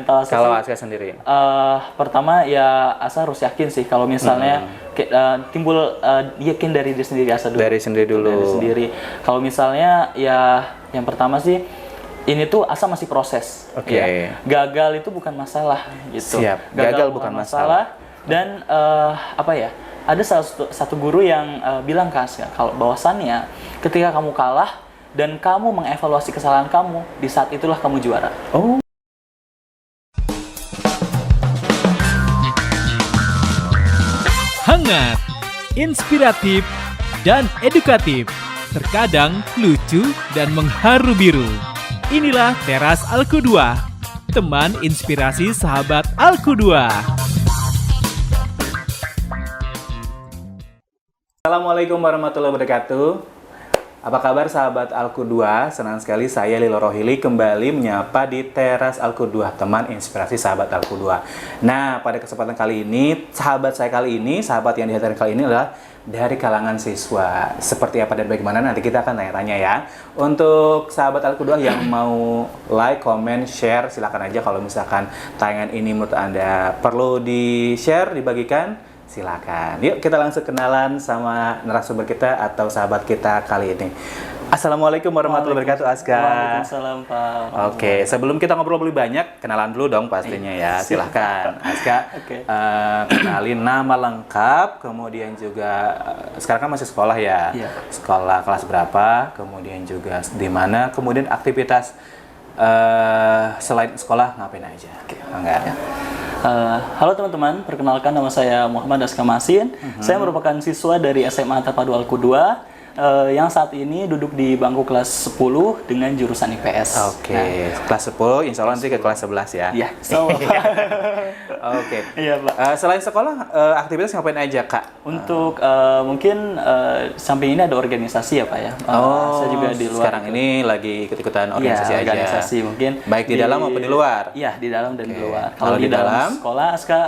Kalau Aska sendiri? Pertama ya Asa harus yakin sih kalau misalnya timbul yakin dari diri sendiri Asa dulu. Dari sendiri dulu. Dari sendiri. Kalau misalnya ya yang pertama sih ini tuh Asa masih proses. Oke. Ya. Gagal itu bukan masalah gitu. Siap. Gagal bukan masalah. Dan apa ya? Ada satu guru yang bilang ke Asa kalau bahwasannya ketika kamu kalah dan kamu mengevaluasi kesalahan kamu, di saat itulah kamu juara. Oh. Hangat, inspiratif, dan edukatif. Terkadang lucu dan mengharu biru. Inilah Teras Alku2, teman inspirasi sahabat Alku2. Assalamualaikum warahmatullahi wabarakatuh. Apa kabar sahabat Alku2? Senang sekali saya Lilo Rohili kembali menyapa di Teras Alku2, teman inspirasi sahabat Alku2. Nah, pada kesempatan kali ini, sahabat yang dihadirkan kali ini adalah dari kalangan siswa. Seperti apa dan bagaimana nanti kita akan tanya-tanya ya. Untuk sahabat Alku2 yang mau like, comment, share, silakan aja kalau misalkan tayangan ini menurut Anda perlu di-share, dibagikan. Silakan. Yuk kita langsung kenalan sama narasumber kita atau sahabat kita kali ini. Assalamualaikum warahmatullahi wabarakatuh, Aska. Waalaikumsalam, Pak. Oke, sebelum kita ngobrol lebih banyak, kenalan dulu dong pastinya ya. Silahkan, Aska. Kenalin nama lengkap, kemudian juga sekarang kan masih sekolah ya. Iya. Sekolah kelas berapa, kemudian juga di mana, kemudian aktivitas selain sekolah ngapain aja? Enggak. Ya. Halo teman-teman, perkenalkan nama saya Muhammad Aska Masin. Saya merupakan siswa dari SMA Terpadu Alku2 yang saat ini duduk di bangku kelas 10 dengan jurusan IPS. Oke, kelas 10, insya Allah nanti ke kelas 11 ya? Iya, Oke. Iya, Pak. Selain sekolah, aktivitas ngapain aja, Kak? Untuk mungkin samping ini ada organisasi ya, Pak ya. Saya juga di luar. Sekarang ini lagi ikut-ikutan organisasi aja? Organisasi mungkin. Baik di dalam maupun di luar? Iya, di dalam dan di luar. Kalau di dalam sekolah, Aska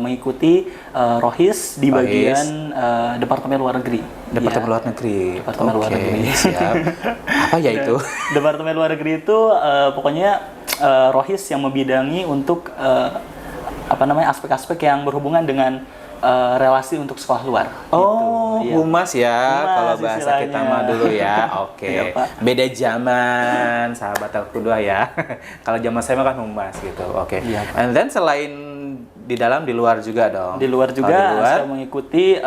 mengikuti Rohis di bagian Departemen Luar Negeri. Departemen Luar Negeri. Departemen Luar Negeri. Siap. Apa ya itu? Departemen Luar Negeri itu pokoknya Rohis yang membidangi untuk aspek-aspek yang berhubungan dengan relasi untuk sekolah luar. Oh, gitu. humas ya, Humas kalau bahasa istilahnya. kita mah dulu ya. Oke. Iya, Pak. Beda zaman, sahabat Alku2 ya. Kalau zaman saya mah kan humas gitu. Oke. Iya, Pak. And then selain di dalam, di luar juga dong? Di luar juga, saya mengikuti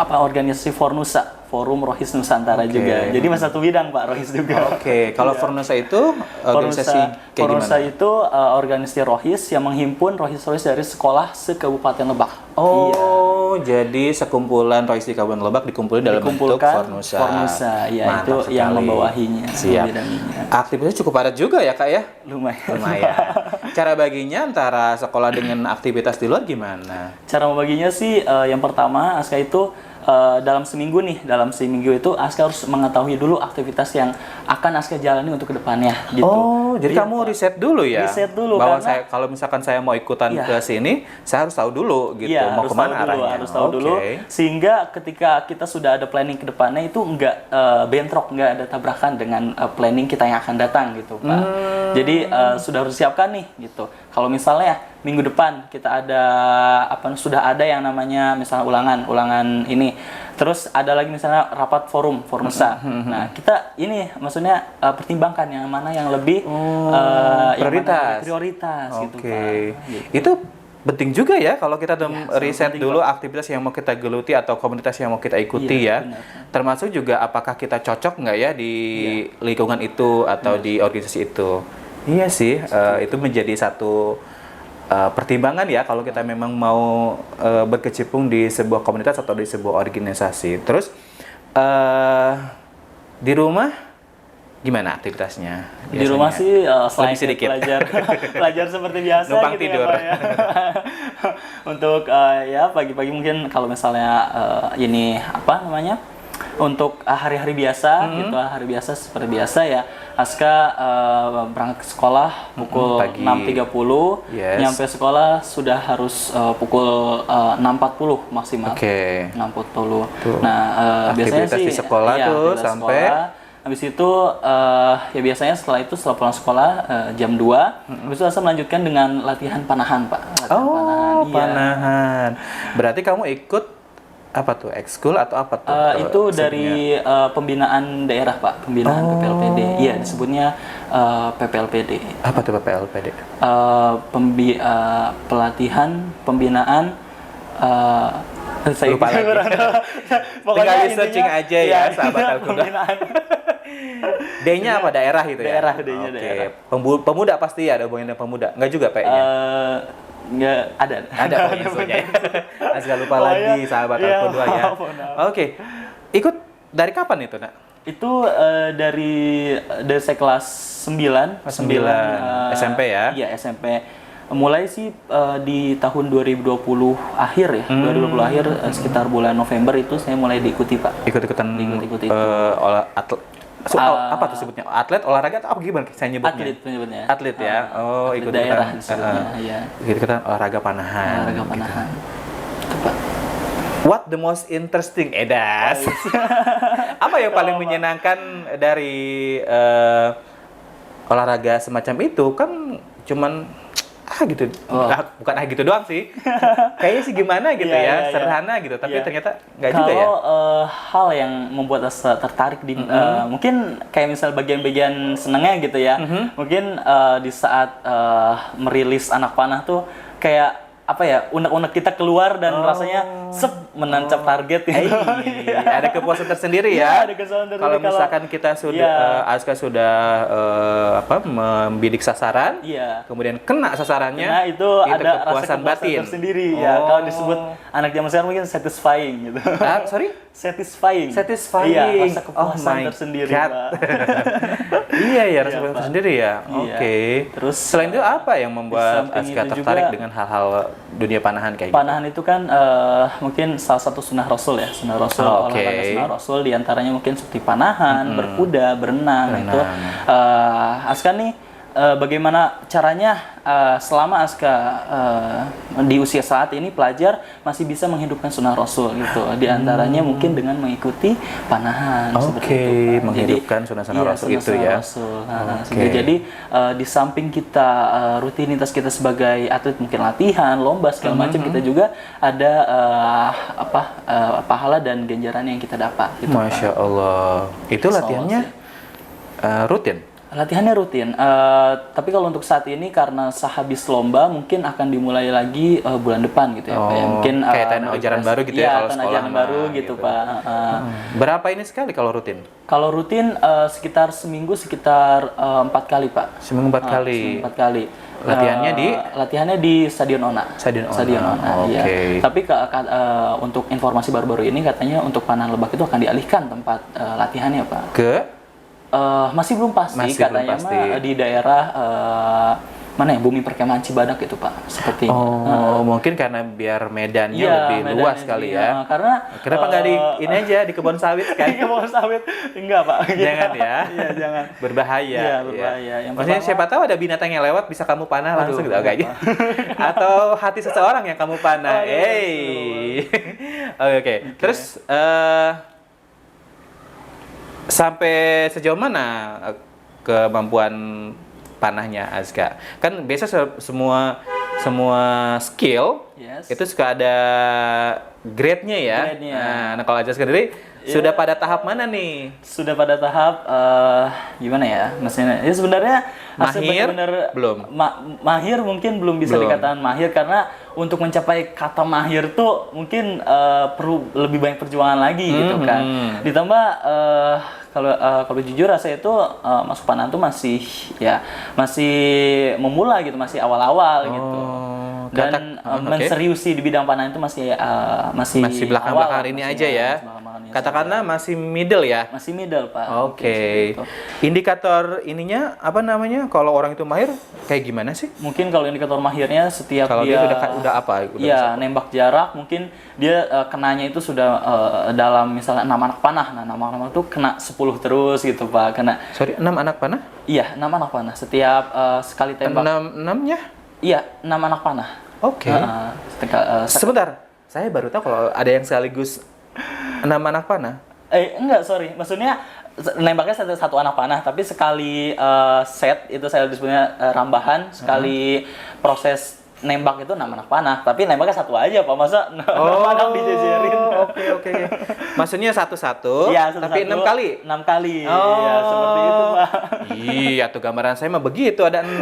organisasi Fornusa, Forum Rohis Nusantara juga. Jadi masih satu bidang, Pak, Rohis juga. Oke. Kalau Fornusa itu organisasi kayak Fornusa gimana? itu organisasi Rohis yang menghimpun Rohis-Rohis dari sekolah se-Kabupaten Lebak. Oh, jadi sekumpulan Rohis di Kabupaten Lebak dikumpulin dalam bentuk Fornusa. Fornusa, ya. Mantap Itu sekali. yang membawahinya. Siap. Aktivitasnya cukup padat juga ya, Kak ya? Lumayan. Cara baginya antara sekolah dengan aktivitas di luar gimana? Cara membaginya sih yang pertama Aska itu dalam seminggu itu Aska harus mengetahui dulu aktivitas yang akan Aska jalani untuk kedepannya gitu. Oh, jadi kamu riset dulu ya? Riset dulu, bahwa karena kalau misalkan saya mau ikutan ke sini, saya harus tahu dulu gitu, iya, mau kemana arahnya. Harus tahu dulu, sehingga ketika kita sudah ada planning kedepannya itu nggak bentrok, nggak ada tabrakan dengan planning kita yang akan datang gitu, Pak. Jadi sudah harus siapkan nih gitu. Kalau misalnya minggu depan kita ada sudah ada yang namanya misalnya ulangan ini, terus ada lagi misalnya rapat Fornusa. Nah, kita ini maksudnya pertimbangkan yang mana yang lebih prioritas gitu, Pak. Gitu. Itu penting juga ya kalau kita riset dulu Pak. aktivitas yang mau kita geluti atau komunitas yang mau kita ikuti ya. Benar. Termasuk juga apakah kita cocok nggak ya di lingkungan itu atau di organisasi itu. Iya sih, itu menjadi satu pertimbangan ya kalau kita memang mau berkecimpung di sebuah komunitas atau di sebuah organisasi. Terus di rumah gimana aktivitasnya? Biasanya? Di rumah sih selain pelajar seperti biasa numpang gitu tidur. ya, Pak, ya. Untuk ya pagi-pagi mungkin kalau misalnya untuk hari-hari biasa gitu, hari biasa seperti biasa ya. Aska berangkat ke sekolah pukul 6.30, nyampe sekolah sudah harus pukul 6.40 maksimal. 6.40. Nah, biasanya sih di sekolah tuh sampai Habis itu ya biasanya setelah pulang sekolah jam 2, habis itu Asa melanjutkan dengan latihan panahan, Pak. Latihan panahan. Iya. Panahan. Berarti kamu ikut apa tuh? Ekskul atau apa tuh? Itu dari pembinaan daerah, Pak. Pembinaan PPLPD. Iya, disebutnya PPLPD. Apa tuh PPLPD? Pelatihan pembinaan saya Lupa lagi. pokoknya Tinggal di searching aja ya, sahabat Al-Qudah. pembinaan. D-nya apa? Daerah gitu ya? Daerah, D-nya Oke. daerah. Pemuda pasti ada hubungannya pemuda. Enggak juga P-nya? Nggak ada. Ada infonya ya. Asal lupa lagi sahabat Al-Qudah ya. Oke. Ikut dari kapan itu, Nak? Itu dari saya kelas 9. 9. SMP ya? Iya, SMP. Mulai sih di tahun 2020 akhir ya. 2020 akhir sekitar bulan November itu saya mulai diikuti, Pak. Ikut-ikutan Ikut-ikut itu. apa tuh sebutnya? Atlet, olahraga atau apa gimana saya nyebutnya? Atlet penyebutnya. Atlet ya. Oh, Atlet ikut daerah disebutnya, iya. Ikut-ikutan olahraga panahan. Olahraga panahan. Itu, Pak. What the most interesting, Edas? Apa yang paling menyenangkan dari olahraga semacam itu? Kan cuman gitu. Bukan gitu doang sih. Kayaknya sih gimana gitu ya, sederhana gitu. Tapi ternyata nggak juga ya. Kalau hal yang membuat Asa tertarik di mungkin kayak misal bagian-bagian senengnya gitu ya. Mungkin di saat merilis anak panah tuh kayak apa ya, unek-unek kita keluar dan rasanya menancap target gitu. Ada kepuasan tersendiri ya. Ada kepuasan tersendiri kalau misalkan kita sudah Aska sudah membidik sasaran, kemudian kena sasarannya, nah, itu ada kepuasan rasa kepuasan batin tersendiri ya. Kalau disebut anak zaman sekarang mungkin satisfying gitu. Sorry? Satisfying. Satisfying. Iya, rasa kepuasan tersendiri, Pak. Iya ya, rasa kepuasan tersendiri ya. Oke. Terus selain itu apa yang membuat Aska tertarik juga, dengan hal-hal dunia panahan kayak panahan itu kan mungkin salah satu sunnah Rasul ya, sunnah Rasul, olahraga sunnah Rasul, diantaranya mungkin seperti panahan, berkuda, berenang. Itu Aska nih bagaimana caranya selama Aska di usia saat ini pelajar masih bisa menghidupkan sunnah Rasul gitu. Di antaranya mungkin dengan mengikuti panahan seperti itu. Menghidupkan sunnah-sunnah Rasul itu ya. Jadi di samping kita rutinitas kita sebagai atlet mungkin latihan, lomba segala macam, kita juga ada pahala dan ganjaran yang kita dapat gitu. Masya Allah. Itu latihannya rutin? Latihannya rutin, tapi kalau untuk saat ini karena sehabis lomba mungkin akan dimulai lagi bulan depan gitu ya, Pak. Ya, mungkin kayak tahun ajaran baru gitu ya, kalau sekolah ajaran baru gitu, Pak. Berapa ini sekali kalau rutin? Kalau rutin sekitar seminggu 4 kali, Pak. Seminggu 4 kali. Seminggu 4 kali. Latihannya di Stadion Ona. Stadion Ona. Iya. Tapi untuk informasi baru-baru ini katanya untuk Panahan Lebak itu akan dialihkan tempat latihannya, Pak. Ke? Masih belum pasti katanya mah di daerah mana ya, Bumi Perkemahan Cibadak itu, Pak, sepertinya. Mungkin karena biar medannya lebih luas kali ya. Karena kenapa nggak di ini aja di kebun sawit kan? Di kebun sawit enggak, Pak. Jangan ya. Iya, jangan. Berbahaya. Iya, berbahaya. Yang maksudnya siapa tahu ada binatang yang lewat bisa kamu panah langsung gitu agaknya. Atau hati seseorang yang kamu panah. Oke. Terus sampai sejauh mana kemampuan panahnya Aska? Kan biasa semua skill itu suka ada grade-nya ya. Nah, kalau Aska sendiri sudah pada tahap mana nih? Sudah pada tahap gimana ya? Maksudnya ya sebenarnya mahir belum. Mahir mungkin belum bisa dikatakan mahir, karena untuk mencapai kata mahir tuh mungkin perlu lebih banyak perjuangan lagi gitu kan. Ditambah kalau jujur saya itu masuk panahan tuh masih memula gitu, masih awal-awal gitu. Dan menseriusi di bidang panahan itu masih belakang-belakang ini aja ya. Katakanlah masih middle ya. Masih middle, Pak. Oke. Indikator ininya apa namanya? Kalau orang itu mahir kayak gimana sih? Mungkin kalau indikator mahirnya setiap kalau dia udah apa? Iya, nembak jarak mungkin dia kenanya itu sudah dalam misalnya 6 anak panah. Nah, 6 anak panah itu kena 10 terus gitu, Pak. Sorry, 6 anak panah? Iya, 6 anak panah. Setiap sekali tembak. 6-nya? Iya, 6 anak panah. Oke. Sebentar. Saya baru tahu kalau ada yang sekaligus 6 anak panah. Enggak, sorry. Maksudnya nembaknya satu anak panah, tapi sekali set itu saya disebutnya rambahan, sekali proses nembak itu 6 anak panah, tapi nembaknya satu aja Pak, masa 6 anak dijejerin. Oke. Maksudnya satu-satu, Iya, tapi 6 kali? 6 kali, ya seperti itu Pak. Iya, tuh gambaran saya mah begitu, ada 6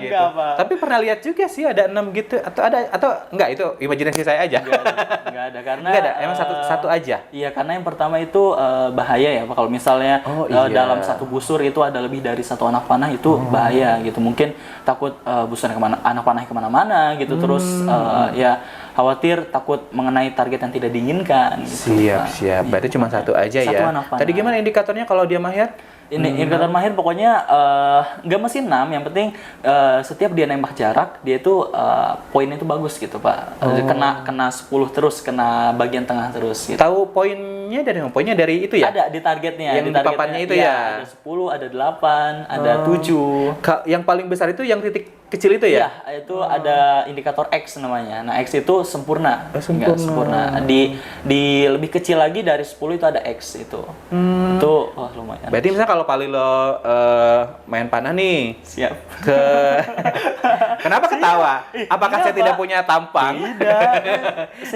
gitu. Enggak, Pak. Tapi pernah lihat juga sih ada 6 gitu, atau enggak, itu imajinasi saya aja. Enggak ada, karena Enggak ada, emang satu aja? Iya, karena yang pertama itu bahaya ya Pak, kalau misalnya Iya. dalam satu busur itu ada lebih dari satu anak panah itu bahaya gitu, mungkin takut busurnya anak panahnya kemana-mana gitu, terus ya khawatir takut mengenai target yang tidak diinginkan gitu, Pak. Siap. Berarti cuma satu aja Satu ya. anak panah. Tadi gimana indikatornya kalau dia mahir? Ini indikator mahir pokoknya nggak mesti 6, yang penting setiap dia nembak jarak dia itu poinnya itu bagus gitu Pak. Kena 10 terus, kena bagian tengah terus gitu. Tahu poinnya dari mana? Poinnya dari itu ya? Ada di targetnya, Yang di papannya itu ya? Ada 10, ada 8, ada 7. Yang paling besar itu yang titik kecil itu ya? Iya, itu ada indikator X namanya. Nah, X itu sempurna. Sempurna. Enggak, sempurna. Di lebih kecil lagi dari 10 itu ada X itu. Itu wah lumayan. Berarti misalnya kalau Palilo main panah nih, Siap. ke kenapa ketawa? Apakah saya tidak punya tampang? Tidak.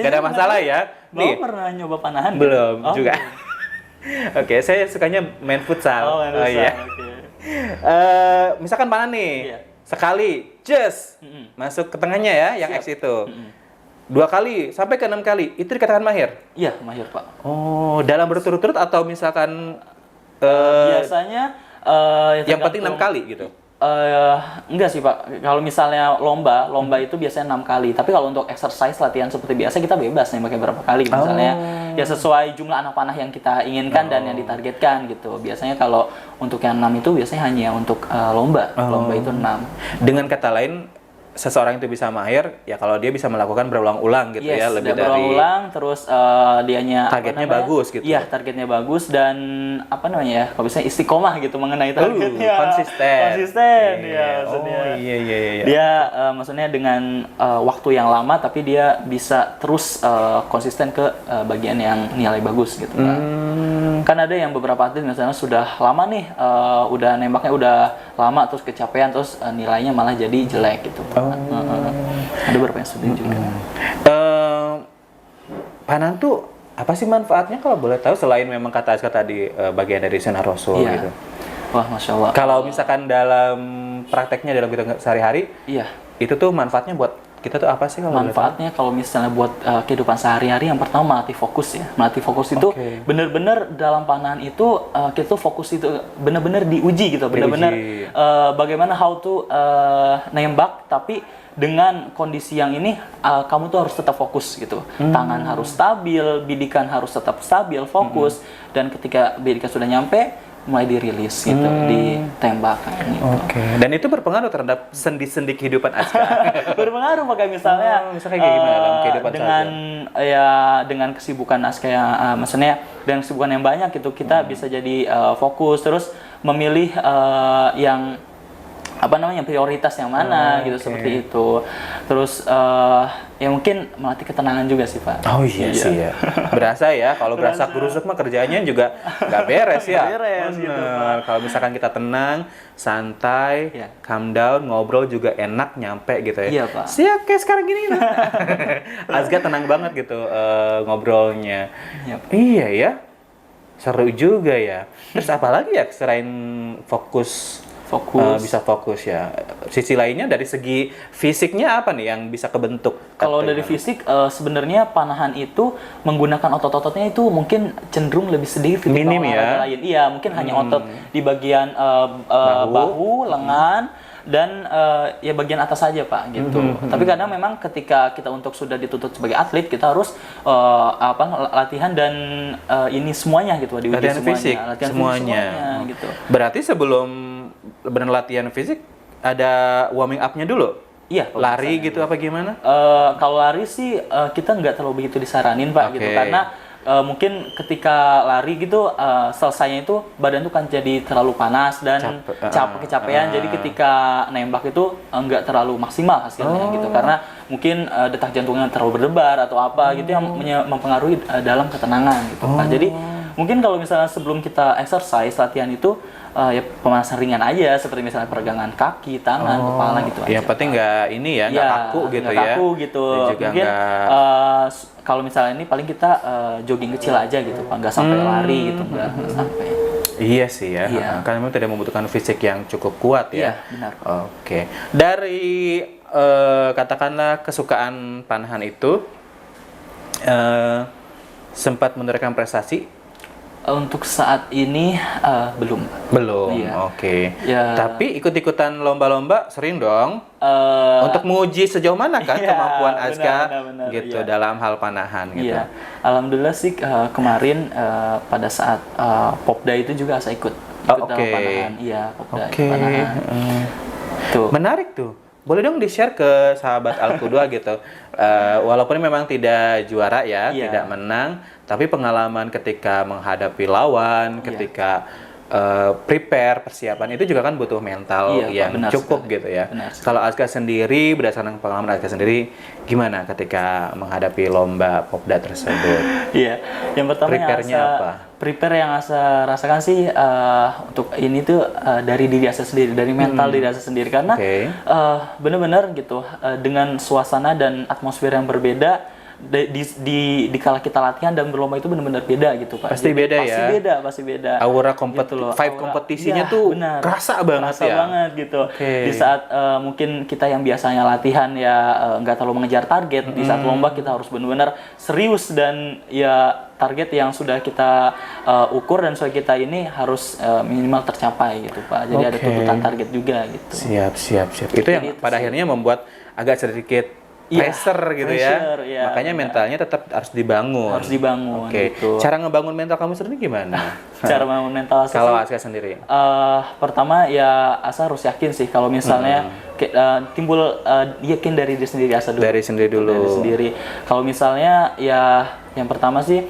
Gak ada masalah ya? Nih, pernah nyoba panahan? Belum Oh, juga. Oke, saya sukanya main futsal. Oh, Iya. Oke. Misalkan panah nih, Iya. sekali, just masuk ke tengahnya ya, yang X itu. 2 kali sampai ke 6 kali, itu dikatakan mahir. Iya, mahir Pak. Oh, dalam berturut-turut atau misalkan Biasanya yang penting 6 kali gitu. Enggak sih Pak, kalau misalnya lomba itu biasanya 6 kali. Tapi kalau untuk exercise latihan seperti biasa kita bebas nembaknya berapa kali. Misalnya ya sesuai jumlah anak panah yang kita inginkan dan yang ditargetkan gitu. Biasanya kalau untuk yang 6 itu biasanya hanya untuk lomba. Lomba itu 6. Dengan kata lain, seseorang itu bisa mahir ya kalau dia bisa melakukan berulang-ulang gitu ya, lebih dari berulang terus dianya targetnya bagus gitu. Iya, targetnya bagus dan apa namanya ya? Kalau bisa istiqomah gitu mengenai targetnya. Konsisten ya maksudnya. Oh iya. Dia maksudnya dengan waktu yang lama tapi dia bisa terus konsisten ke bagian yang nilai bagus gitu. Kan ada yang beberapa atlet misalnya sudah lama nih udah nembaknya udah lama terus kecapean terus nilainya malah jadi jelek gitu. Ada beberapa yang sudah juga. Panah tuh apa sih manfaatnya kalau boleh tahu selain memang kata Azka tadi bagian dari sunnah Rasul Iya. gitu. Wah, Masya Allah. Kalau misalkan dalam prakteknya dalam kita sehari-hari, Iya. itu tuh manfaatnya buat kita tuh apa sih kalau boleh tahu? Manfaatnya kalau misalnya buat kehidupan sehari-hari yang pertama melatih fokus ya. Melatih fokus itu benar-benar dalam panahan itu kita tuh fokus itu benar-benar diuji gitu. Benar-benar bagaimana how to nembak tapi dengan kondisi yang ini kamu tuh harus tetap fokus gitu. Tangan harus stabil, bidikan harus tetap stabil, fokus dan ketika bidikan sudah nyampe mulai dirilis gitu, ditembakkan gitu. Oke. Dan itu berpengaruh terhadap sendi-sendi kehidupan Azka. Berpengaruh pakai misalnya misalnya kayak gimana dalam kehidupan dengan ya dengan kesibukan Azka yang maksudnya dengan kesibukan yang banyak gitu kita bisa jadi fokus terus memilih yang apa namanya prioritas yang mana gitu seperti itu. Terus ya mungkin melatih ketenangan juga sih Pak. Oh iya sih ya. Berasa ya kalau berasa gerusuk mah kerjanya juga nggak beres ya. Nggak beres gitu, Pak. Kalau misalkan kita tenang, santai, calm down, ngobrol juga enak nyampe gitu ya. Iya, Pak. Siap kayak sekarang gini. Azga tenang banget gitu ngobrolnya. Iya ya. Seru juga ya. Terus apa lagi ya selain fokus bisa fokus ya. Sisi lainnya dari segi fisiknya apa nih yang bisa kebentuk? Kalau dari fisik sebenarnya panahan itu menggunakan otot-ototnya itu mungkin cenderung lebih sedikit minim ya. lain. Iya, mungkin hanya otot di bagian bahu, lengan dan ya bagian atas saja Pak gitu. Tapi kadang memang ketika kita untuk sudah dituntut sebagai atlet kita harus latihan dan ini semuanya gitu diuji latihan semuanya. fisik Latihan semuanya gitu. Berarti sebelum benar latihan fisik ada warming up-nya dulu? Iya. Lari gitu apa gimana? Kalau lari sih kita nggak terlalu begitu disaranin Pak gitu karena mungkin ketika lari gitu selesainya itu badan tuh kan jadi terlalu panas dan kecapean jadi ketika nembak itu nggak terlalu maksimal hasilnya gitu karena mungkin detak jantungnya terlalu berdebar atau apa gitu yang mempengaruhi dalam ketenangan gitu Pak. Jadi Mungkin kalau misalnya sebelum kita exercise latihan itu ya pemanasan ringan aja, seperti misalnya peregangan kaki, tangan, kepala gitu aja. Yang penting nggak ini ya, nggak kaku gitu nggak ya. kaku gitu. Dan juga Mungkin nggak kalau misalnya ini paling kita jogging kecil aja gitu, Pak. Nggak sampai lari gitu, nggak sampai. Iya sih ya, Iya. karena memang tidak membutuhkan fisik yang cukup kuat ya. Iya, benar. Oke, dari katakanlah kesukaan panahan itu sempat menorehkan prestasi? Untuk saat ini belum. Belum, Iya. oke. Ya. Tapi ikut-ikutan lomba-lomba sering dong? Untuk menguji sejauh mana kan Iya, kemampuan Azka benar, gitu iya. dalam hal panahan gitu. Iya, alhamdulillah sih kemarin pada saat Popda itu juga saya ikut dalam oke. panahan. Iya, Popda Oke. panahan. Tuh. Menarik tuh. Boleh dong di-share ke sahabat Alku2 gitu. Walaupun memang tidak juara ya, Iya. tidak menang, tapi pengalaman ketika menghadapi lawan, ketika prepare, persiapan itu juga kan butuh mental Iya, yang benar cukup sekali. gitu ya. Benar sekali. Kalau Azka sendiri, berdasarkan pengalaman Azka sendiri, gimana ketika menghadapi lomba Popda tersebut? Iya, yang pertama Prepare-nya yang apa? Prepare yang saya rasakan sih untuk ini tuh dari diri saya sendiri, dari mental diri saya sendiri karena Oke. benar-benar gitu dengan suasana dan atmosfer yang berbeda di kala kita latihan dan berlomba itu benar-benar beda gitu Pak. Pasti Jadi, beda ya? Pasti beda. Aura Gitu loh, vibe aura- kompetisinya iya, tuh benar. kerasa banget Kerasa ya? banget gitu. Oke. Di saat mungkin kita yang biasanya latihan ya nggak terlalu mengejar target, di saat lomba kita harus benar-benar serius dan ya target yang sudah kita ukur dan sudah kita ini harus minimal tercapai gitu Pak. Jadi ada Oke. tuntutan target juga gitu. Siap. Itu yang Jadi itu pada sih. akhirnya membuat agak sedikit Iya, pressure gitu pressure, ya. iya, Makanya benar. mentalnya tetap harus dibangun. Harus dibangun Oke. gitu. Cara ngebangun mental kamu sendiri gimana? Cara membangun mental saya Kalau sih, Azka sendiri. pertama ya Asa harus yakin sih kalau misalnya timbul yakin dari diri sendiri Asa dulu. Dari sendiri dulu. Dari sendiri. Kalau misalnya ya yang pertama sih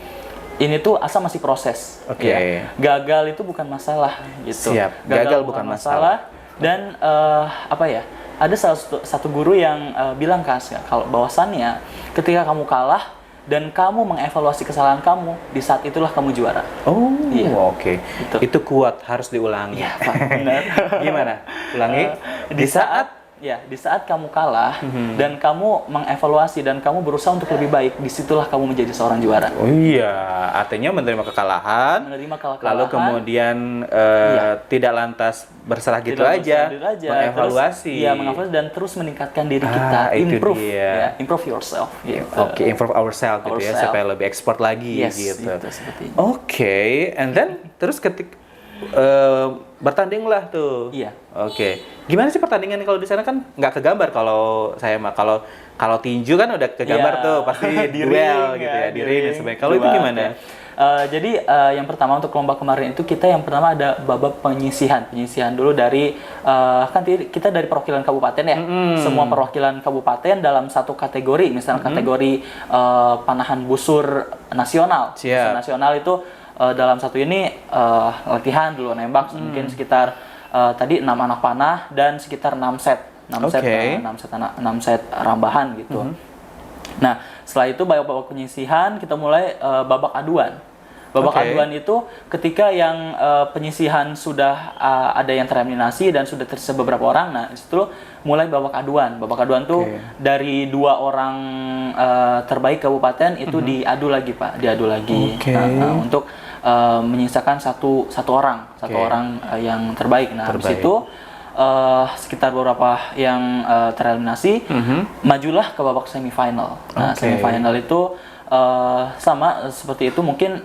ini tuh Asa masih proses. Oke. Ya. Gagal itu bukan masalah gitu. Siap. Gagal bukan masalah. Dan apa ya? Ada satu guru yang bilang ke Asa kalau bahwasannya ketika kamu kalah dan kamu mengevaluasi kesalahan kamu, di saat itulah kamu juara. Oh, Iya. oke. Gitu. Itu kuat, harus diulangi. Iya, Pak, benar. Gimana? Ulangi. Di saat kamu kalah dan kamu mengevaluasi dan kamu berusaha untuk lebih baik, disitulah kamu menjadi seorang juara. Oh iya, artinya menerima kekalahan, Menerima kekalahan, lalu kemudian tidak lantas berserah gitu tidak aja, berserah diri aja, mengevaluasi. Iya, mengevaluasi dan terus meningkatkan diri kita, itu improve, dia. ya, improve yourself. Gitu. Oke, improve ourselves gitu ya, Ourselves. supaya lebih ekspor lagi Yes, gitu. itu seperti itu. Oke, and then terus bertandinglah tuh. Iya. Oke, gimana sih pertandingan kalau di sana kan nggak kegambar kalau saya mah kalau tinju kan udah kegambar Iya. tuh pasti Di duel ring, gitu ya, ya, di ring dan sebagainya. Kalau itu Dua, gimana? ya. Jadi yang pertama untuk lomba kemarin itu kita yang pertama ada babak penyisihan dulu dari kan kita dari perwakilan kabupaten ya, semua perwakilan kabupaten dalam satu kategori, misalnya kategori panahan busur nasional. Siap. Busur nasional itu dalam satu ini latihan dulu nembak mungkin sekitar tadi 6 anak panah dan sekitar 6 set. 6 set rambahan gitu. Nah, setelah itu babak penyisihan kita mulai babak aduan. Babak Oke. aduan itu ketika yang penyisihan sudah ada yang tereliminasi dan sudah tersisa beberapa orang. Nah, itu mulai babak aduan. Babak aduan tuh Oke. dari 2 orang terbaik kabupaten itu diadu lagi, Pak. Diadu lagi. Oke. Nah, untuk menyisakan satu orang Oke. yang terbaik. Nah, habis Terbaik. itu sekitar beberapa yang tereliminasi majulah ke babak semifinal. Nah, Oke. semifinal itu sama seperti itu, mungkin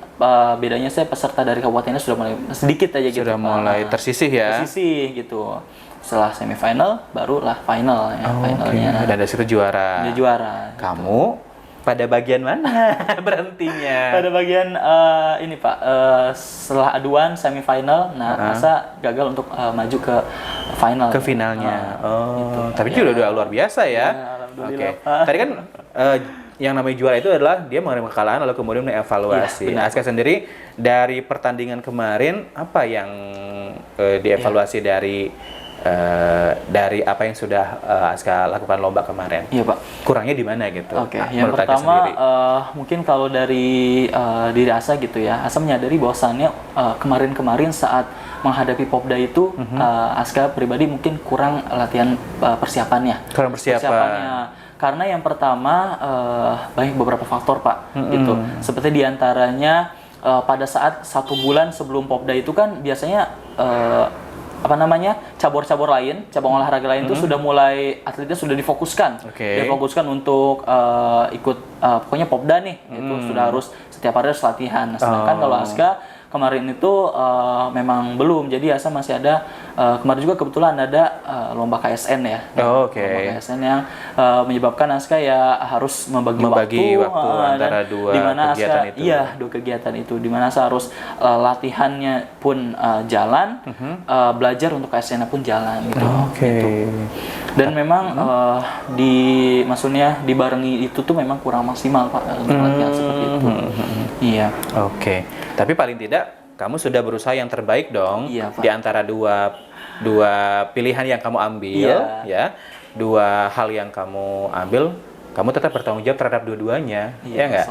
bedanya saya peserta dari kabupatennya sudah mulai sedikit aja gitu. Sudah mulai tersisih ya. Tersisih gitu. Setelah semifinal barulah final ya, finalnya. Oke. Dan dari situ juara. Dia juara. Kamu pada bagian mana berhentinya? Pada bagian ini Pak, setelah aduan semifinal, nah Asa gagal untuk maju ke final. Ke finalnya. Tapi Ya. juga udah luar biasa ya. Ya, alhamdulillah, Oke. Pak. Tadi kan yang namanya juara itu adalah dia menerima kekalahan lalu kemudian mengevaluasi. Iya, benar. Aska sendiri dari pertandingan kemarin apa yang dievaluasi dari dari apa yang sudah Aska lakukan lomba kemarin? Iya Pak. Kurangnya di mana gitu? Oke, yang menurut Aka pertama sendiri? mungkin kalau dari diri Asa gitu ya, Asa menyadari bahwasannya kemarin-kemarin saat menghadapi Popda itu Aska pribadi mungkin kurang latihan persiapannya. Kurang persiapan. Karena yang pertama banyak beberapa faktor Pak, gitu. Seperti diantaranya pada saat 1 bulan sebelum Popda itu kan biasanya cabur-cabur lain, cabang olahraga lain itu sudah mulai atletnya sudah difokuskan, difokuskan untuk ikut pokoknya Popda nih, itu sudah harus setiap hari harus latihan. Nah, sedangkan kalau Aska kemarin itu memang belum, jadi Asa masih ada kemarin juga kebetulan ada lomba KSN ya, lomba KSN yang menyebabkan Aska ya harus membagi waktu antara dua kegiatan itu. Iya, 2 kegiatan itu, di mana Asa harus latihannya pun jalan, belajar untuk KSN pun jalan gitu. Gitu. Dan memang maksudnya dibarengi itu tuh memang kurang maksimal Pak untuk latihan seperti itu. Iya. Oke. Tapi paling tidak kamu sudah berusaha yang terbaik dong. Iya, Pak. Di antara dua pilihan yang kamu ambil, ya. 2 hal yang kamu ambil, kamu tetap bertanggung jawab terhadap dua-duanya, ya nggak?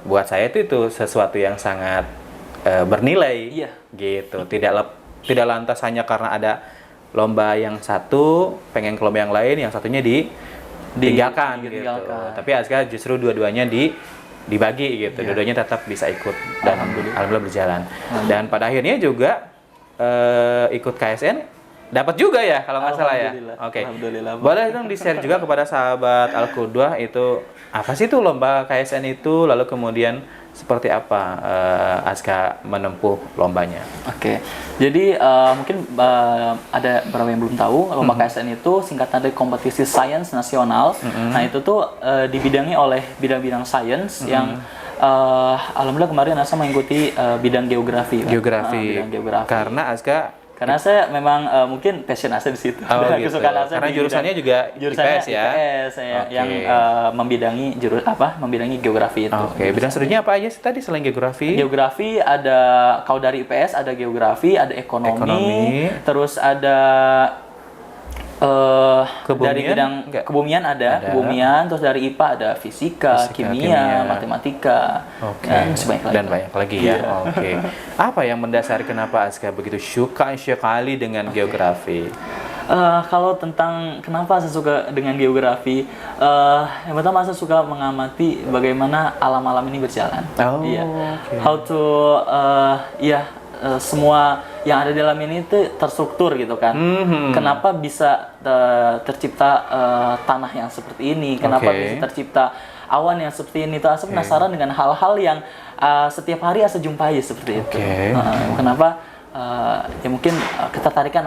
Buat saya itu sesuatu yang sangat bernilai, gitu. Tidak lantas hanya karena ada lomba yang satu pengen ke lomba yang lain, yang satunya ditinggalkan gitu. Tapi Aska justru dua-duanya dibagi gitu, dua-duanya tetap bisa ikut dan alhamdulillah berjalan. Dan pada akhirnya juga ikut KSN dapat juga ya kalau nggak salah ya. Oke. Boleh dong di-share juga kepada sahabat Al-Qudwah itu apa sih itu lomba KSN itu, lalu kemudian seperti apa Aska menempuh lombanya? Oke, jadi mungkin ada beberapa yang belum tahu, lomba KSN itu singkatan dari kompetisi sains nasional. Nah itu tuh dibidangi oleh bidang-bidang sains yang alhamdulillah kemarin Asa mengikuti bidang geografi. Bidang geografi. Karena saya memang mungkin passion Asa di situ. Gitu. Karena jurusannya juga IPS ya. IPS yang membidangi membidangi geografi itu. Bidang studinya apa aja sih tadi selain geografi? Geografi ada, kalau dari IPS ada geografi, ada ekonomi. Terus ada dari bidang kebumian ada, terus dari IPA ada fisika, kimia, matematika, dan banyak lagi ya. Apa yang mendasari kenapa Aska begitu suka sekali dengan geografi? Kalau tentang kenapa saya suka dengan geografi, yang pertama saya suka mengamati bagaimana alam-alam ini berjalan. How to semua yang ada di dalam ini itu terstruktur gitu kan. Kenapa bisa tercipta tanah yang seperti ini? Kenapa bisa tercipta awan yang seperti ini? Asa penasaran dengan hal-hal yang setiap hari Asa jumpai seperti itu. Kenapa? Ya mungkin ketertarikan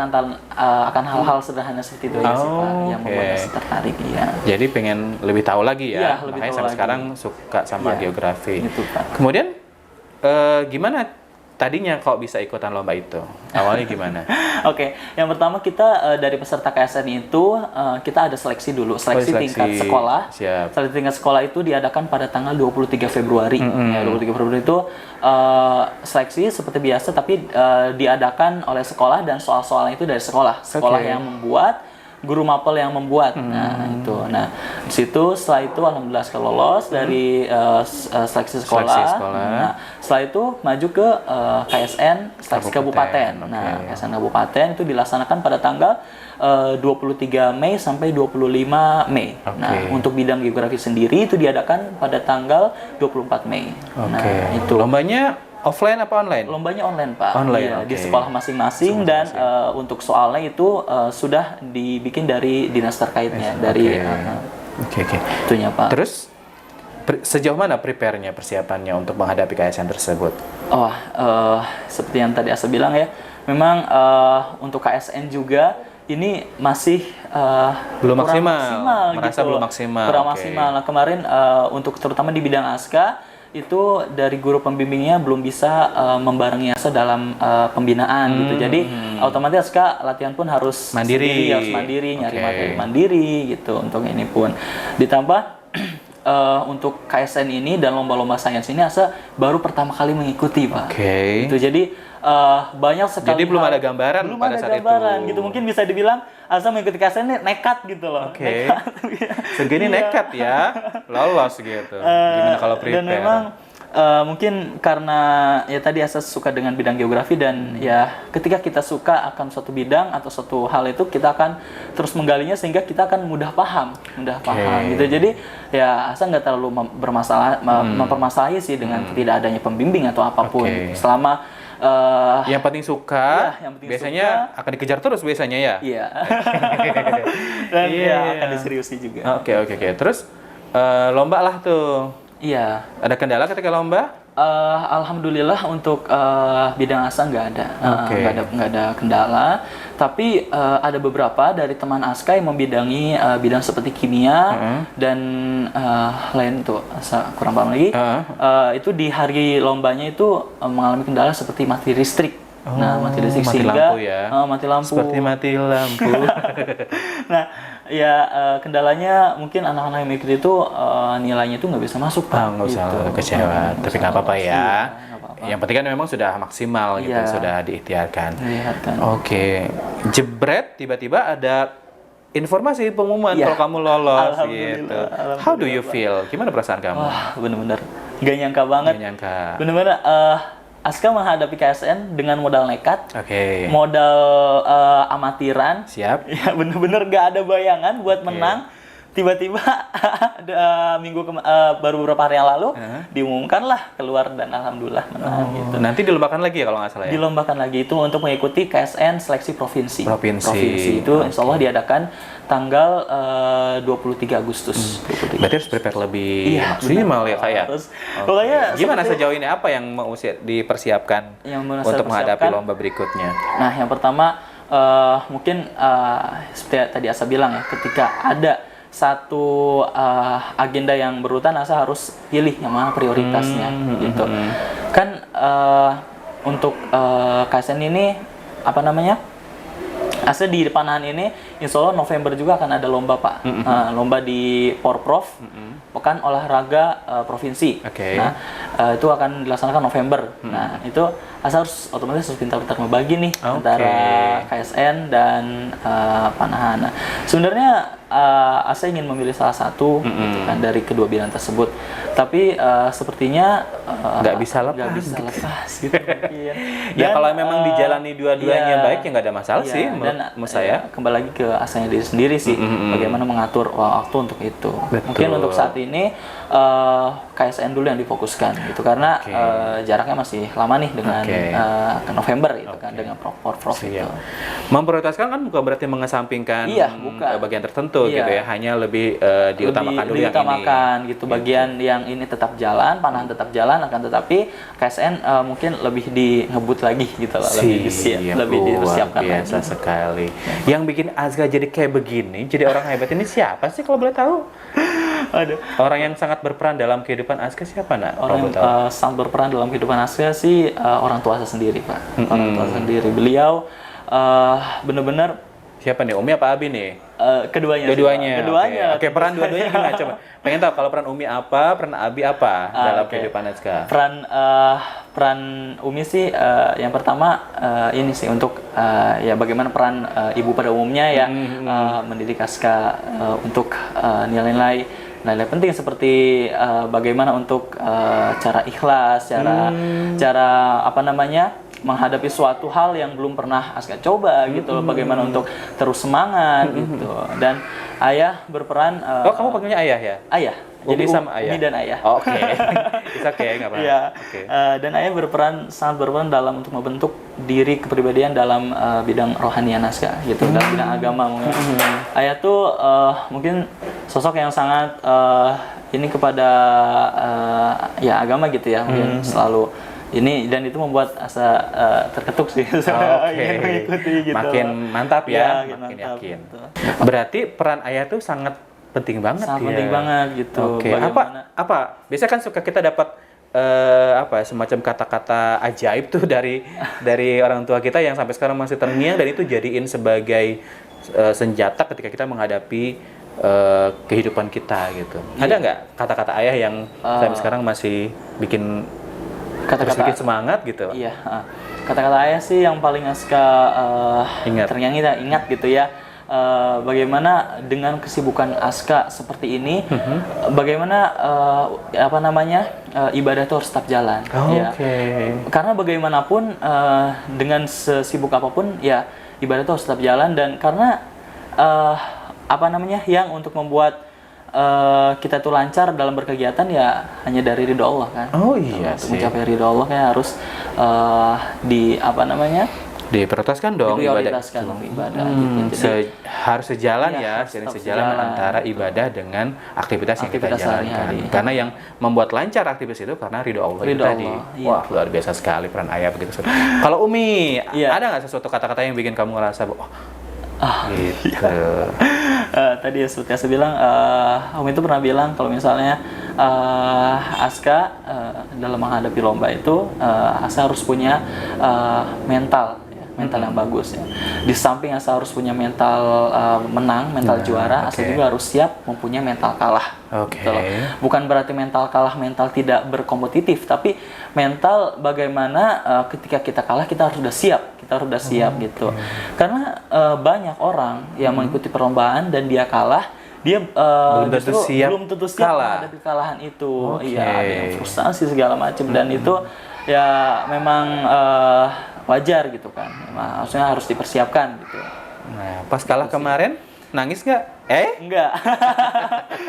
akan hal-hal sederhana seperti itu ya sih Pak, yang membuat Asa tertarik ya. Jadi pengen lebih tahu lagi ya. Makanya sampai sekarang suka sama geografi. Gitu, Pak. Kemudian gimana tadinya kok bisa ikutan lomba itu? Awalnya gimana? Yang pertama kita dari peserta KSN itu kita ada seleksi dulu, seleksi tingkat sekolah. Seleksi tingkat sekolah itu diadakan pada tanggal 23 Februari. 23 Februari itu seleksi seperti biasa, tapi diadakan oleh sekolah dan soal-soalnya itu dari sekolah. Sekolah yang membuat, guru mapel yang membuat. Nah, itu. Nah, di situ setelah itu alhamdulillah lolos dari seleksi sekolah. Nah, setelah itu maju ke KSN seleksi kabupaten. Nah, KSN kabupaten itu dilaksanakan pada tanggal 23 Mei sampai 25 Mei. Nah, untuk bidang geografi sendiri itu diadakan pada tanggal 24 Mei. Nah, itu. Lombanya offline apa online? Lombanya online Pak. Online, di sekolah masing-masing dan untuk soalnya itu sudah dibikin dari dinas terkaitnya itunya Pak. Terus sejauh mana prepare-nya, persiapannya untuk menghadapi KSN tersebut? Seperti yang tadi Asa bilang ya, memang untuk KSN juga ini masih belum maksimal, merasa gitu. belum maksimal. Kurang maksimal. Nah, kemarin untuk terutama di bidang Aska itu dari guru pembimbingnya belum bisa membarengi Asa dalam pembinaan gitu. Jadi otomatis Aska latihan pun harus mandiri, nyari materi mandiri gitu untuk ini pun. Ditambah untuk KSN ini dan lomba-lomba sains ini Asa baru pertama kali mengikuti, Pak. Oke. Itu jadi banyak sekali. Jadi belum ada gambaran belum pada ada saat gambaran, itu. gitu. Mungkin bisa dibilang Asa mengikuti KSN ini nekat gitu loh. Oke. Nekat. Segini Iya. nekat ya, lolos gitu. Gimana kalau prepare? Dan memang mungkin karena ya tadi Asa suka dengan bidang geografi dan ya ketika kita suka akan suatu bidang atau suatu hal itu kita akan terus menggalinya sehingga kita akan mudah paham gitu. Jadi ya Asa nggak terlalu mempermasalahi sih dengan tidak adanya pembimbing atau apapun. Oke. Selama yang penting suka, yang penting biasanya akan dikejar terus biasanya ya. iya. Dan Iya. ya akan diseriusi juga. Oke. Terus lomba lah tuh. Iya. Ada kendala ketika lomba? Alhamdulillah untuk bidang Asa nggak ada, Oke. nggak ada kendala. Tapi ada beberapa dari teman Aska yang membidangi bidang seperti kimia dan lain tuh Asa kurang paham lagi. Itu di hari lombanya itu mengalami kendala seperti mati listrik. Nah, mati listrik mati sehingga lampu ya. mati lampu. Seperti mati lampu. Nah, ya kendalanya mungkin anak-anak yang mikir itu nilainya itu nggak bisa masuk, Pak. Nggak usah Gitu. kecewa, tapi nggak apa-apa ya. Iya, nggak apa-apa. Yang penting kan memang sudah maksimal gitu, Iya. sudah diikhtiarkan. Kelihatan. Oke, jebret tiba-tiba ada informasi pengumuman Iya. kalau kamu lolos Alhamdulillah, gitu. alhamdulillah. How do you feel? Gimana perasaan kamu? Wah, bener-bener gak nyangka banget. Nggak nyangka. Bener-bener Aska menghadapi KSN dengan modal nekat, Oke. modal amatiran. Siap. Ya bener-bener gak ada bayangan buat menang. Tiba-tiba baru beberapa hari yang lalu diumumkanlah keluar dan alhamdulillah menang gitu. Nanti dilombakan lagi ya kalau nggak salah ya? Dilombakan lagi itu untuk mengikuti KSN seleksi provinsi. Provinsi. Itu insya Allah diadakan tanggal 23 Agustus. 23. Berarti harus prepare lebih Iya, maksimal ya Kak ya? Terus, Oke. pokoknya Gimana seperti- sejauh ini apa yang mau dipersiapkan Yang mau saya untuk menghadapi persiapkan? lomba berikutnya? Nah, yang pertama mungkin seperti tadi Asa bilang ya, ketika ada satu agenda yang berurutan, Asa harus pilih yang mana prioritasnya gitu. Kan untuk KSN ini apa namanya? Asa di Panahan ini insya Allah November juga akan ada lomba, Pak. Lomba di Porprov, Pekan Olahraga Provinsi. Oke. Nah, itu akan dilaksanakan November. Nah, itu Asa harus otomatis harus pintar-pintar membagi nih antara KSN dan Panahan. Nah, sebenarnya Asa ingin memilih salah satu gitu kan, dari kedua bidang tersebut. Tapi sepertinya Nggak bisa lepas. Nggak bisa lepas gitu mungkin. Ya Dan, kalau memang dijalani dua-duanya iya, baik ya nggak ada masalah iya, sih dan menurut saya. kembali lagi ke asanya diri sendiri sih, bagaimana mengatur waktu untuk itu. Betul. Mungkin untuk saat ini KSN dulu yang difokuskan gitu karena jaraknya masih lama nih dengan ke November gitu kan dengan Porprov itu. Memprioritaskan kan bukan berarti mengesampingkan Iya, bukan. bagian tertentu Iya. gitu ya, hanya lebih diutamakan dulu diutamakan yang ini. gitu. Bagian yang ini tetap jalan, Panahan tetap jalan, akan tetapi KSN mungkin lebih ngebut lagi gitu loh, lebih dipersiapkan biasa lagi. sekali. Yang bikin Azka jadi kayak begini, jadi orang hebat ini siapa sih kalau boleh tahu? Aduh. Orang yang sangat berperan dalam kehidupan Azka siapa nak? Orang yang sangat berperan dalam kehidupan Aska sih orang tua saya sendiri, Pak. Orang tua saya sendiri. Beliau benar-benar Siapa nih, Umi apa Abi nih? keduanya. Dua-duanya. Keduanya. Oke, peran dua-duanya gimana? Coba. Pengen tahu kalau peran Umi apa, peran Abi apa dalam kehidupan Azka? Peran Umi sih yang pertama ini sih untuk ya bagaimana peran ibu pada umumnya ya mendidik Aska untuk nilai-nilai penting seperti bagaimana untuk cara ikhlas, cara apa namanya menghadapi suatu hal yang belum pernah Aska coba gitu loh, bagaimana untuk terus semangat gitu. Dan ayah berperan Oh, kamu panggilnya ayah ya? ayah. Umi Jadi sama ayah? Umi dan ayah. Oh, oke. Bisa oke, nggak apa-apa. Iya. Oke. Dan ayah sangat berperan dalam untuk membentuk diri kepribadian dalam bidang rohanian Aska gitu, dalam bidang agama mungkin. Ayah tuh mungkin sosok yang sangat ini kepada ya agama gitu ya, mungkin selalu ini, dan itu membuat Asa terketuk sih. Ingin mengikuti gitu. Makin mantap ya, Iya, makin mantap, yakin. gitu. Berarti peran ayah tuh sangat penting banget Sangat ya. penting banget gitu. Oke. Apa? Biasanya kan suka kita dapat semacam kata-kata ajaib tuh dari orang tua kita yang sampai sekarang masih terngiang, dan itu jadiin sebagai senjata ketika kita menghadapi kehidupan kita gitu. Ada nggak kata-kata ayah yang sampai sekarang masih bikin bikin semangat gitu? Iya, kata-kata ayah sih yang paling Aska ingat gitu ya. Bagaimana dengan kesibukan Aska seperti ini, bagaimana ibadah itu harus tetap jalan. Ya. Karena bagaimanapun dengan sesibuk apapun ya ibadah itu harus tetap jalan, dan karena yang untuk membuat kita tuh lancar dalam berkegiatan ya hanya dari ridho Allah kan. Untuk mencapai ridho Allah kan harus diprioritaskan dong ibadah gitu. Harus sejalan sejalan antara ibadah dengan aktivitas yang kita jalankan. Karena yang membuat lancar aktivitas itu karena ridho Allah itu tadi. Wah, luar biasa sekali peran ayah begitu. Kalau Umi, ada nggak sesuatu kata-kata yang bikin kamu ngerasa gitu? Tadi ya seperti saya bilang, Umi itu pernah bilang kalau misalnya Aska dalam menghadapi lomba itu Aska harus punya mental yang bagus ya. Di samping Asa harus punya mental menang, mental juara, Asa juga harus siap mempunyai mental kalah. Gitu loh. Bukan berarti mental kalah, mental tidak berkompetitif, tapi mental bagaimana ketika kita kalah kita harus sudah siap, gitu. Karena banyak orang yang mengikuti perlombaan dan dia kalah, dia belum tentu siap menghadapi kekalahan itu. Iya, ada yang frustasi segala macam, dan itu ya memang wajar gitu kan. Maksudnya harus dipersiapkan gitu. Nah, pas kalah kemarin nangis nggak? Enggak.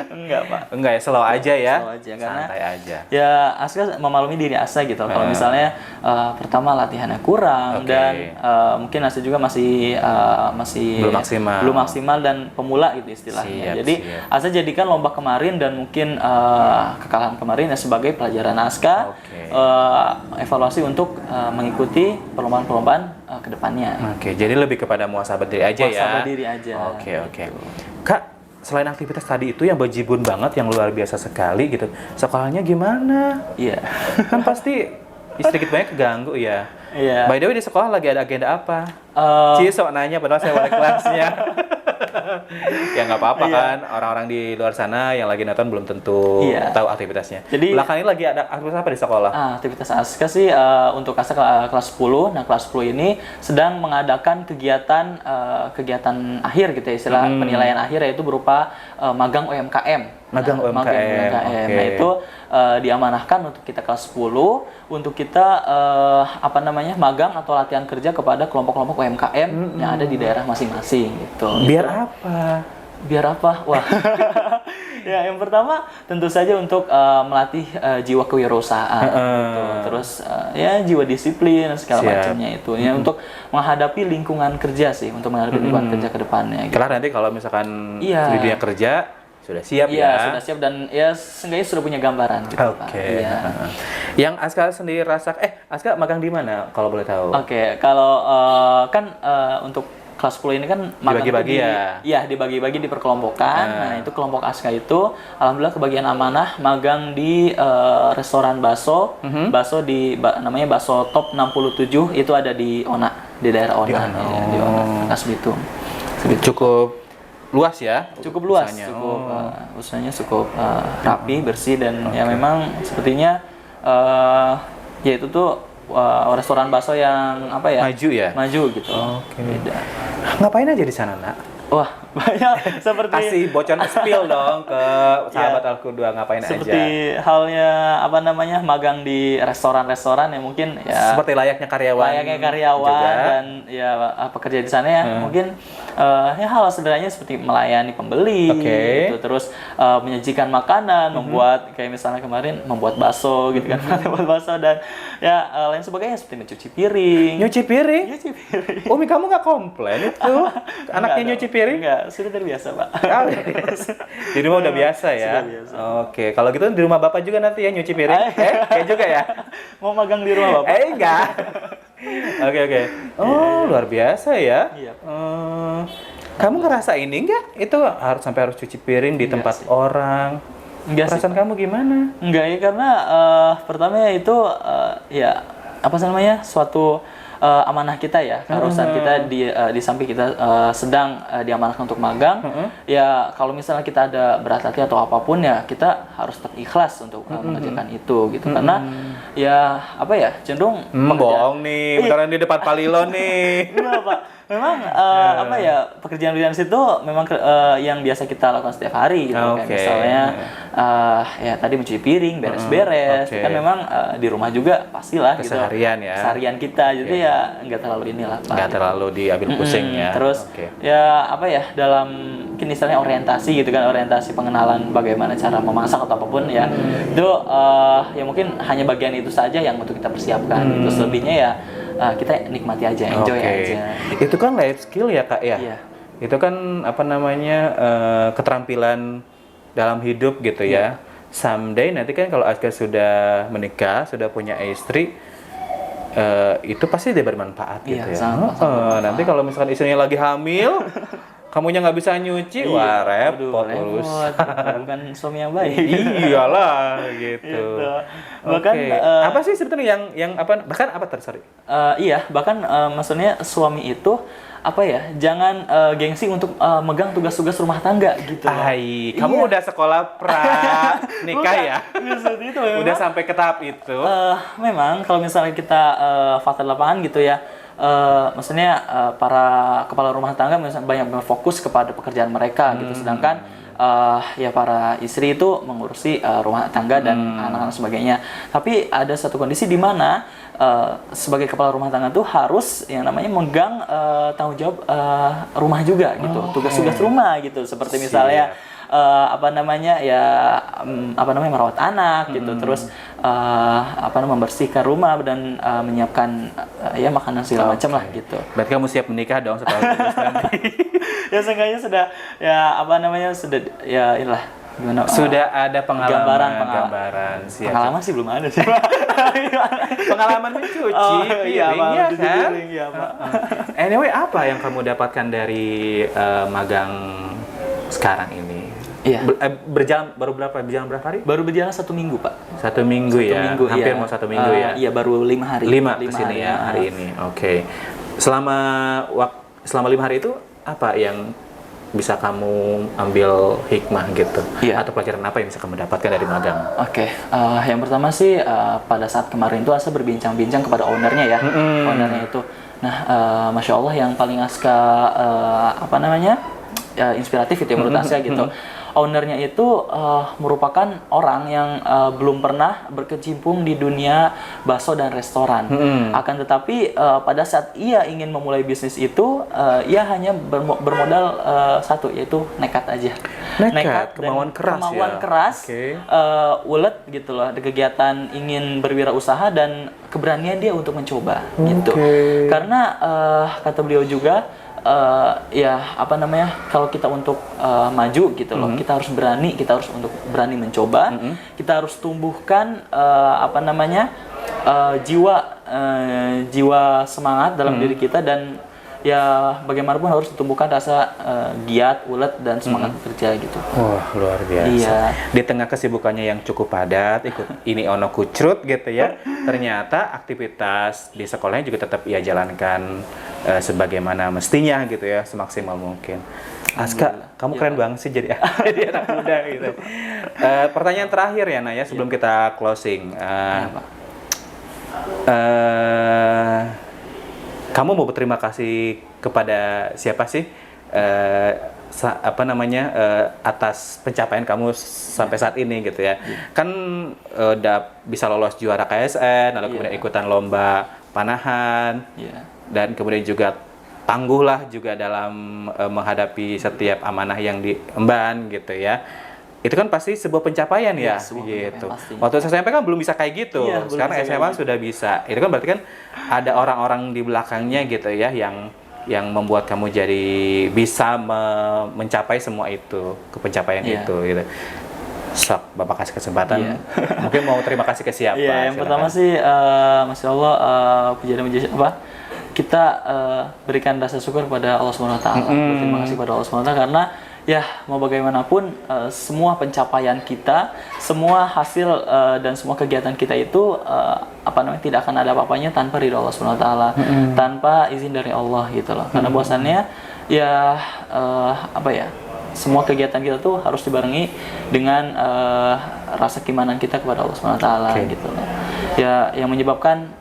Enggak, Pak. Enggak ya, slow aja ya. Slow aja, karena santai aja. Ya Aska memaklumi diri Asa gitu. Kalau misalnya pertama latihannya kurang dan mungkin Asa juga masih belum maksimal dan pemula gitu istilahnya. Jadi Asa jadikan lomba kemarin dan mungkin kekalahan kemarin ya sebagai pelajaran Aska, evaluasi untuk mengikuti perlombaan-perlombaan ke depannya. Jadi lebih kepada muhasabah diri aja ya. Muhasabah diri aja. Oke. Kak, selain aktivitas tadi itu yang bejibun banget, yang luar biasa sekali gitu, sekolahnya gimana? Iya. Kan pasti sedikit banyak keganggu ya. Iya. By the way, di sekolah lagi ada agenda apa? Sok nanya padahal saya wali kelasnya. Ya nggak apa-apa kan, orang-orang di luar sana yang lagi nonton belum tentu tahu aktivitasnya. Jadi belakangan ini lagi ada aktivitas apa di sekolah? Aktivitas Aska sih untuk Aska kelas 10. Nah, kelas 10 ini sedang mengadakan kegiatan akhir gitu ya, istilah penilaian akhir, yaitu berupa magang UMKM. Magang UMKM. Nah, itu diamanahkan untuk kita kelas 10 untuk kita magang atau latihan kerja kepada kelompok-kelompok UMKM yang ada di daerah masing-masing gitu. Biar apa? Wah. Ya, yang pertama tentu saja untuk melatih jiwa kewirausahaan gitu. Terus jiwa disiplin dan segala macamnya itu ya, untuk menghadapi lingkungan kerja sih, untuk menghadapi lingkungan kerja ke depannya gitu. Karena nanti kalau misalkan di dunia kerja sudah siap sudah siap dan ya seenggaknya sudah punya gambaran gitu. Yang Aska sendiri Aska magang di mana kalau boleh tahu? Kalau untuk kelas 10 ini kan dibagi-bagi dibagi-bagi di perkelompokan. Nah, itu kelompok Aska itu alhamdulillah kebagian amanah magang di restoran bakso. Bakso namanya Bakso Top 67, itu ada di Ona, di daerah Ona. Di Ona, Kas Bitung. Cukup luas ya? Cukup luas, usahanya cukup rapi, bersih, dan ya memang sepertinya ya itu tuh restoran bakso yang maju gitu. Beda. Ngapain aja di sana, Nak? Wah, banyak seperti kasih bocor spill dong ke sahabat Alku 2, ngapain seperti aja. Halnya magang di restoran-restoran yang mungkin ya seperti layaknya karyawan juga. Dan ya pekerja di sana ya mungkin hal sederhananya seperti melayani pembeli gitu, terus menyajikan makanan, membuat kayak misalnya kemarin membuat bakso gitu kan, membuat bakso dan ya lain sebagainya, seperti mencuci piring. Nyuci piring? Umi, kamu nggak komplain itu anaknya nyuci piring? Enggak, sudah terbiasa, Pak. Di rumah udah biasa ya? Sudah biasa. Oke, kalau gitu di rumah Bapak juga nanti ya nyuci piring? Kayak juga ya? Mau magang di rumah Bapak? Enggak. Oke. Luar biasa ya? Iya. Kamu ngerasa ini enggak? Itu harus cuci piring di tempat orang? Enggak. Perasaan kamu gimana? Enggak ya, karena pertama itu suatu amanah kita ya, keharusan kita di samping kita sedang diamanahkan untuk magang, ya kalau misalnya kita ada berat hati atau apapun ya kita harus tetap ikhlas untuk mengerjakan itu gitu, karena ya apa ya cenderung bohong nih, beneran di depan Palilo nih. Enggak, Pak. Memang apa ya, pekerjaan freelance itu memang yang biasa kita lakukan setiap hari gitu. Kayak misalnya ya tadi mencuci piring, beres-beres, kan memang di rumah juga pastilah gitu. Keseharian ya. Keseharian kita, jadi ya nggak terlalu inilah Pak. Nggak terlalu diambil pusing ya. Terus ya apa ya, dalam mungkin istilahnya orientasi gitu kan, orientasi pengenalan bagaimana cara memasak atau apapun ya. Itu ya mungkin hanya bagian itu saja yang untuk kita persiapkan. Terus lebihnya ya kita nikmati aja, enjoy aja. Itu kan life skill ya Kak ya? Iya. Itu kan apa namanya keterampilan dalam hidup gitu ya. Someday nanti kan kalau Aska sudah menikah, sudah punya istri, itu pasti dia bermanfaat gitu ya. Sangat nanti kalau misalkan istrinya lagi hamil, kamunya nggak bisa nyuci, wah repot urus. Bukan suami yang baik. Iyalah gitu. Bahkan apa sih sebetulnya yang apa, bahkan apa sorry? Iya, bahkan maksudnya suami itu apa ya, jangan gengsi untuk megang tugas-tugas rumah tangga gitu. Kamu udah sekolah nikah ya? Seperti itu memang. Udah sampai ke tahap itu? Memang kalau misalnya kita fakta lapangan gitu ya, maksudnya para kepala rumah tangga misalnya banyak berfokus kepada pekerjaan mereka gitu, sedangkan ya para istri itu mengurusi rumah tangga dan anak-anak sebagainya. Tapi ada satu kondisi di mana sebagai kepala rumah tangga tuh harus yang namanya megang tanggung jawab rumah juga gitu, tugas-tugas rumah gitu, seperti misalnya apa namanya ya merawat anak gitu, terus apa namanya membersihkan rumah dan menyiapkan ya makanan segala macam lah gitu. Berarti kamu siap menikah dong setelah lulus nanti? Ya seenggaknya sudah ya apa namanya sudah ya inilah gimana, sudah ada pengalaman gambaran. Siap. Pengalaman sih belum ada sih. Pengalaman mencuci piring ya kan? Iya, Pak. Anyway, apa yang kamu dapatkan dari magang sekarang ini? Iya. Berjalan berapa hari? Baru berjalan 1 minggu, Pak. 1 minggu ya? Hampir mau 1 minggu ya? Iya, baru 5 hari. 5 kesini ya hari ini. Oke. Selama 5 hari itu apa yang bisa kamu ambil hikmah gitu? Iya. Atau pelajaran apa yang bisa kamu dapatkan dari magang? Oke. Yang pertama sih pada saat kemarin itu Aska berbincang-bincang kepada ownernya ya. Ownernya itu. Nah, Masya Allah yang paling Aska apa namanya? Inspiratif itu ya menurut Aska gitu. Ownernya itu merupakan orang yang belum pernah berkecimpung di dunia bakso dan restoran. Akan tetapi pada saat ia ingin memulai bisnis itu, ia hanya bermodal satu, yaitu nekat aja. Nekat kemauan keras kemauan ya? keras, ulet gitu loh. Ada kegiatan ingin berwirausaha dan keberanian dia untuk mencoba gitu. Karena kata beliau juga, ya apa namanya, kalau kita untuk maju gitu loh, kita harus berani mencoba, kita harus tumbuhkan apa namanya jiwa semangat dalam diri kita, dan ya bagaimanapun harus ditumbuhkan rasa giat, ulet, dan semangat bekerja gitu. Wah, luar biasa. Iya. Di tengah kesibukannya yang cukup padat, ikut ini ono kucrut gitu ya, ternyata aktivitas di sekolahnya juga tetap ia jalankan sebagaimana mestinya gitu ya, semaksimal mungkin. Aska, kamu keren banget sih jadi anak muda gitu. Pertanyaan terakhir ya Naya, sebelum kita closing. Kamu mau berterima kasih kepada siapa sih? Apa namanya, atas pencapaian kamu sampai saat ini gitu ya. Kan udah bisa lolos juara KSN, lalu kemudian ikutan lomba panahan, dan kemudian juga tangguhlah juga dalam menghadapi setiap amanah yang diemban gitu ya. Itu kan pasti sebuah pencapaian ya, gitu. Waktu SMP kan belum bisa kayak gitu. Sekarang SMA sudah bisa. Itu kan berarti kan ada orang-orang di belakangnya gitu ya, yang membuat kamu jadi bisa mencapai semua itu, pencapaian itu gitu. Sok, Bapak kasih kesempatan. Mungkin mau terima kasih ke siapa? Yang pertama sih, Masya Allah, puji apa? Kita berikan rasa syukur kepada Allah SWT. Terima kasih kepada Allah SWT karena ya mau bagaimanapun semua pencapaian kita, semua hasil dan semua kegiatan kita itu tidak akan ada apa-apanya tanpa ridho Allah Subhanahu wa taala, tanpa izin dari Allah gitu loh. Karena bahwasannya ya semua kegiatan kita tuh harus dibarengi dengan rasa keimanan kita kepada Allah Subhanahu wa taala gitu loh. Ya yang menyebabkan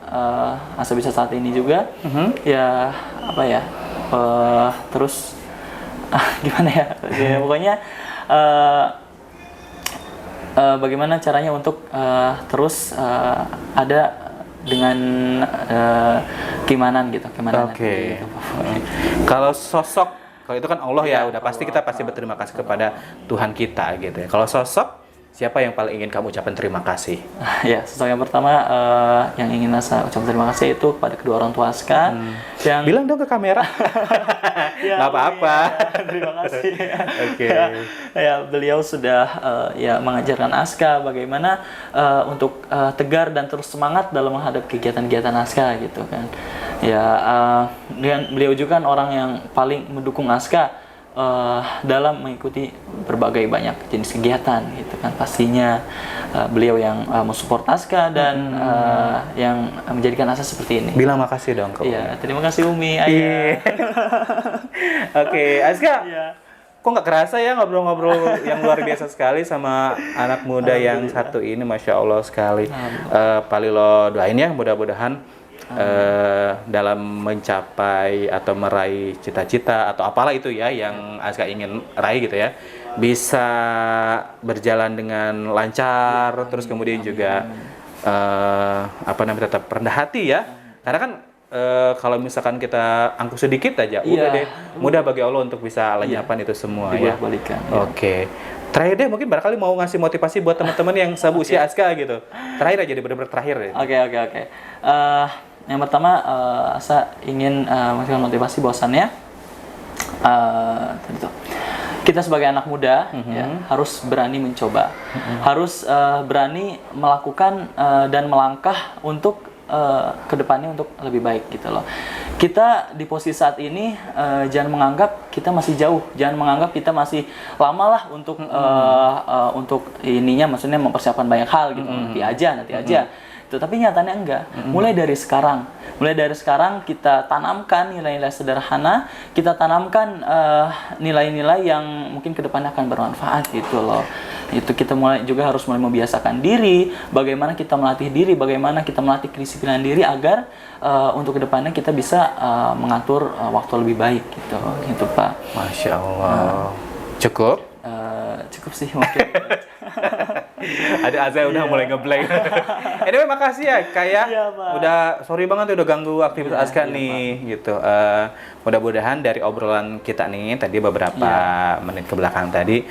Asa bisa saat ini juga terus gimana ya? Ya pokoknya bagaimana caranya untuk terus ada dengan keimanan gitu. Oke. Kalau kalau itu kan Allah ya, udah pasti kita pasti berterima kasih kepada Tuhan kita gitu ya. Kalau sosok, siapa yang paling ingin kamu ucapkan terima kasih? Ya, sosok yang pertama yang ingin Asa ucapkan terima kasih itu kepada kedua orang tua Aska. Yang bilang dong ke kamera. Nggak apa-apa. Terima kasih. Oke. Ya, beliau sudah mengajarkan Aska bagaimana untuk tegar dan terus semangat dalam menghadapi kegiatan-kegiatan Aska gitu kan. Ya, dan beliau juga kan orang yang paling mendukung Aska dalam mengikuti berbagai banyak jenis kegiatan gitu kan. Pastinya beliau yang mensupport Aska dan yang menjadikan Asa seperti ini. Bilang makasih dong ke Umi. Iya, terima kasih Umi, Ayah. Oke, Aska. Iya. Kok nggak kerasa ya ngobrol-ngobrol yang luar biasa sekali sama anak muda yang satu ini, Masya Allah sekali. Palilo doain ya, mudah-mudahan dalam mencapai atau meraih cita-cita atau apalah itu ya yang Aska ingin raih gitu ya, bisa berjalan dengan lancar, terus kemudian juga tetap rendah hati ya, karena kan kalau misalkan kita angkuh sedikit aja, udah deh mudah bagi Allah untuk bisa lenyapkan itu semua ya. Oke. Terakhir deh, mungkin barangkali mau ngasih motivasi buat teman-teman yang seusia Aska gitu. Terakhir aja, bener-bener terakhir deh. Oke. Yang pertama, Asa ingin memberikan motivasi bahwasannya kita sebagai anak muda harus berani mencoba, harus berani melakukan dan melangkah untuk kedepannya untuk lebih baik gitu loh. Kita di posisi saat ini jangan menganggap kita masih jauh, jangan menganggap kita masih lama lah untuk maksudnya mempersiapkan banyak hal gitu. Nanti aja. Tapi nyatanya enggak. Mulai dari sekarang kita tanamkan nilai-nilai sederhana, kita tanamkan nilai-nilai yang mungkin kedepannya akan bermanfaat gitu loh. Itu kita harus mulai membiasakan diri, bagaimana kita melatih diri, bagaimana kita melatih kedisiplinan diri agar untuk kedepannya kita bisa mengatur waktu lebih baik gitu Pak. Masya Allah. Cukup sih mungkin. Ada Azza udah mulai ngeblank. Anyway, makasih ya udah sorry banget udah ganggu aktivitas Aska nih gitu. Mudah-mudahan dari obrolan kita nih tadi beberapa menit ke belakang tadi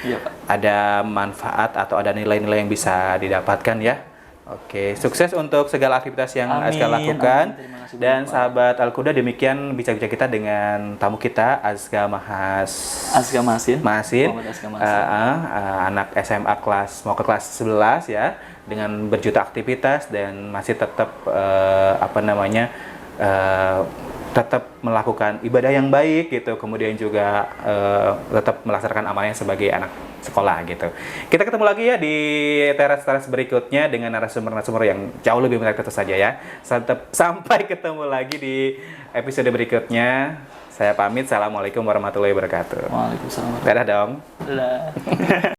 ada manfaat atau ada nilai-nilai yang bisa didapatkan ya. Oke, sukses untuk segala aktivitas yang Aska lakukan. Dan sahabat Al-Quda, demikian bincang-bincang kita dengan tamu kita Aska Masin, anak SMA mau ke kelas 11 ya, dengan berjuta aktivitas dan masih tetap tetap melakukan ibadah yang baik gitu, kemudian juga tetap melaksanakan amalnya sebagai anak sekolah gitu. Kita ketemu lagi ya di teras-teras berikutnya dengan narasumber-narasumber yang jauh lebih menarik tentu saja ya. Sampai ketemu lagi di episode berikutnya. Saya pamit. Assalamualaikum warahmatullahi wabarakatuh. Waalaikumsalam. Dadah dong. Dadah.